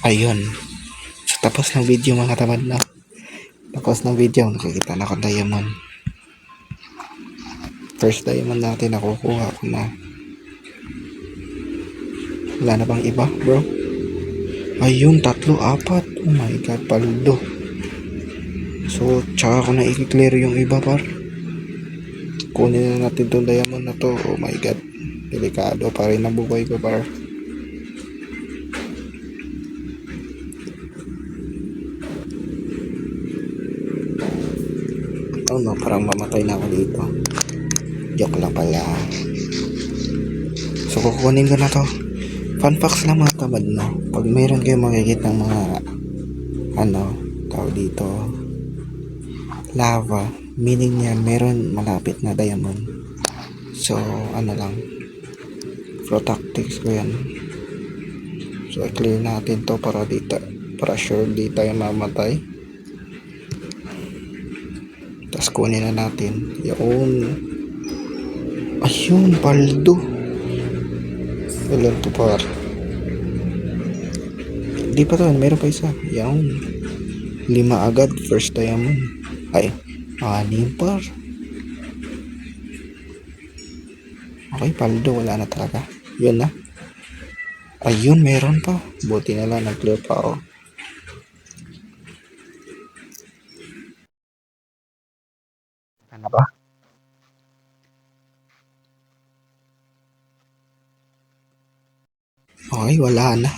Ayun. So, tapos ng video mga tamad na. Tapos ng video, nakikita na ako diamond. First diamond natin nakukuha ko na. Wala na bang iba, bro? Ayun, 3, 4. Oh my god, paldo. So, tsaka ko na i-clear yung iba, par. Kunin na natin tong diamond na to. Oh my god. Delikado pa rin ang buhay ko, par. Oh no, parang mamatay na ako dito. Joke lang pala. So, kukunin ko na to. Fun facts lang mga tamad, no? Pag mayroon kayo makikita ng mga tawag dito, lava, meaning niya meron malapit na diamond. So, lang, pro tactics ko yan. So, i-clear natin to para sure di tayo mamatay. Tapos kunin na natin yung ayun, paldo. Ilan to, par? Di pa to, meron pa isa. Yung 5 agad, first diamond. Ay, 6, par. Okay, paldo, wala na talaga. Yun na. Ayun, meron pa. Buti na lang, nag-clear pa ako. Ano ba? Okay, wala na.